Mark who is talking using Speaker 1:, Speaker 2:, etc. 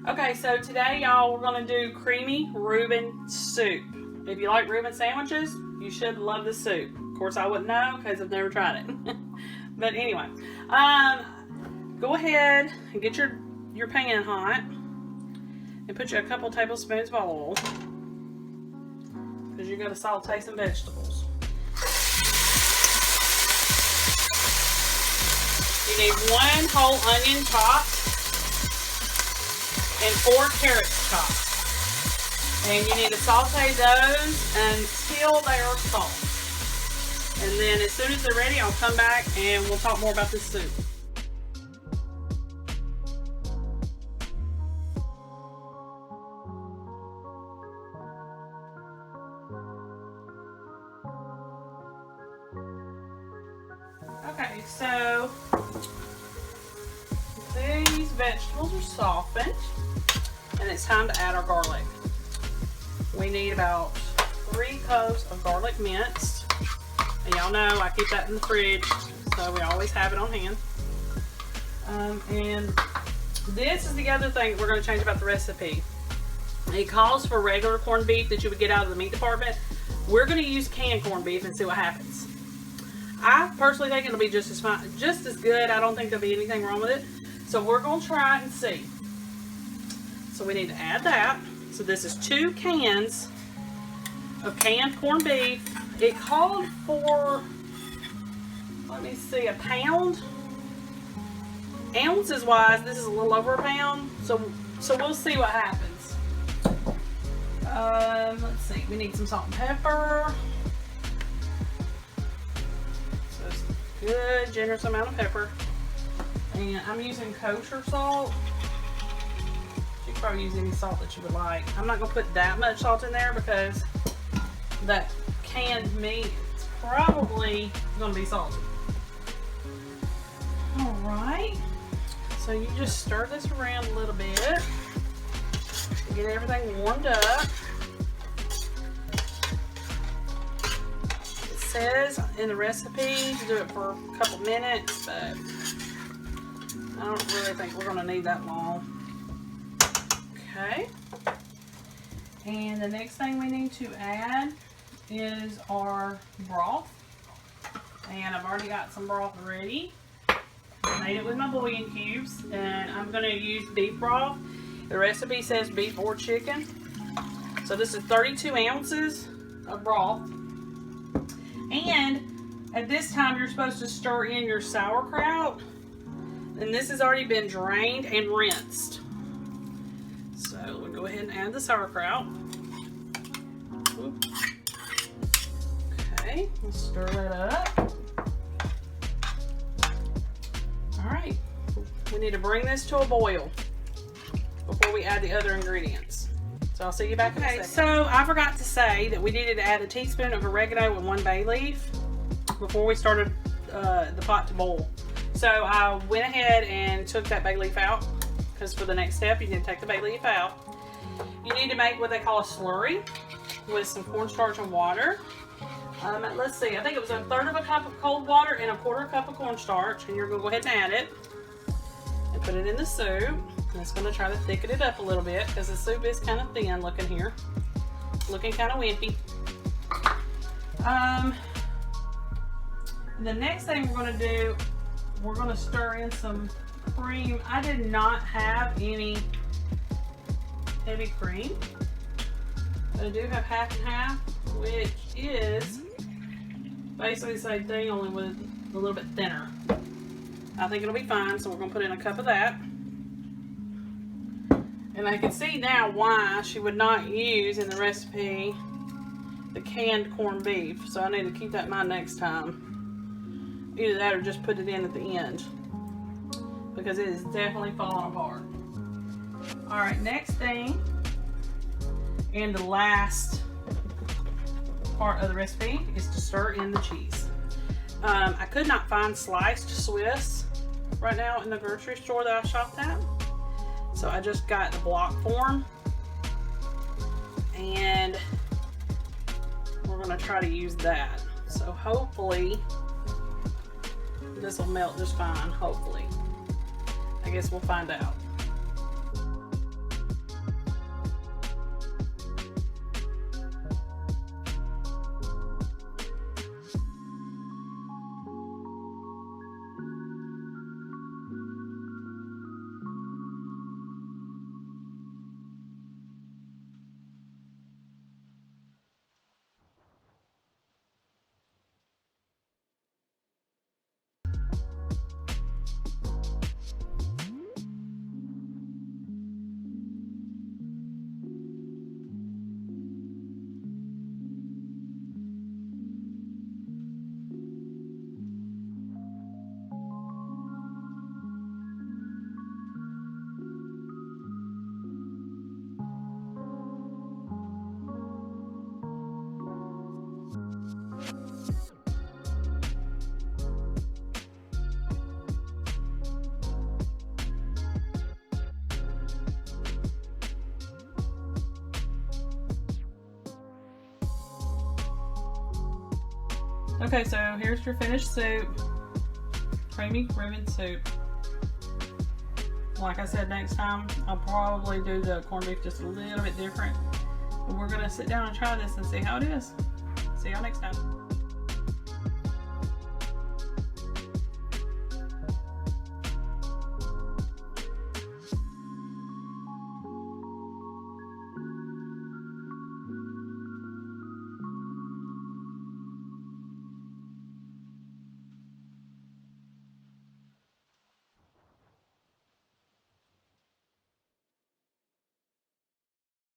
Speaker 1: Okay, so today, y'all, we're gonna do creamy Reuben soup. If you like Reuben sandwiches, you should love this soup. Of course, I wouldn't know because I've never tried it. But anyway, go ahead and get your pan hot and put you a couple tablespoons of oil because you're gonna saute some vegetables. You need 1 whole onion chopped and 4 carrots chopped. And you need to saute those until they are soft. And then as soon as they're ready, I'll come back and we'll talk more about this soup. Okay, so these vegetables are softened and it's time to add our garlic. We need about 3 cloves of garlic minced. And y'all know I keep that in the fridge, so we always have it on hand. And this is the other thing we're going to change about the recipe. It calls for regular corned beef that you would get out of the meat department. We're going to use canned corned beef and see what happens. I personally think it'll be just as fine, just as good. I don't think there'll be anything wrong with it. So we're going to try it and see. So we need to add that. So this is 2 cans of canned corned beef. It called for, let me see, a pound. Ounces wise, this is a little over a pound. So we'll see what happens. Let's see, we need some salt and pepper. So it's a good, generous amount of pepper. And I'm using kosher salt. You can probably use any salt that you would like. I'm not going to put that much salt in there because that canned meat is probably going to be salty. Alright. So you just stir this around a little bit to get everything warmed up. It says in the recipe to do it for a couple minutes, but I don't really think we're going to need that long. Okay. And the next thing we need to add is our broth. And I've already got some broth ready. I made it with my bouillon cubes. And I'm going to use beef broth. The recipe says beef or chicken. So this is 32 ounces of broth. And at this time you're supposed to stir in your sauerkraut. And this has already been drained and rinsed. So we'll go ahead and add the sauerkraut. Okay, we'll stir that up. Alright, we need to bring this to a boil before we add the other ingredients. So I'll see you back in a second. So I forgot to say that we needed to add a teaspoon of oregano and 1 bay leaf before we started the pot to boil. So I went ahead and took that bay leaf out because for the next step you need to take the bay leaf out. You need to make what they call a slurry with some cornstarch and water. Let's see, I think it was 1/3 of a cup of cold water and 1/4 cup of cornstarch, and you're going to go ahead and add it and put it in the soup. And it's going to try to thicken it up a little bit because the soup is kind of thin looking here, looking kind of wimpy. The next thing we're going to do, we're going to stir in some cream. I did not have any heavy cream, but I do have half and half, which is basically the same thing, only with a little bit thinner. I think it'll be fine, so we're going to put in a cup of that. And I can see now why she would not use in the recipe the canned corned beef, so I need to keep that in mind next time. Either that or just put it in at the end, because it is definitely falling apart. Alright, next thing, and the last part of the recipe, is to stir in the cheese. I could not find sliced Swiss right now in the grocery store that I shopped at, so I just got the block form, and we're going to try to use that. So hopefully this will melt just fine, hopefully. I guess we'll find out. Okay, so here's your finished soup. Creamy Reuben soup. Like I said, next time I'll probably do the corned beef just a little bit different. But we're gonna sit down and try this and see how it is. See y'all next time.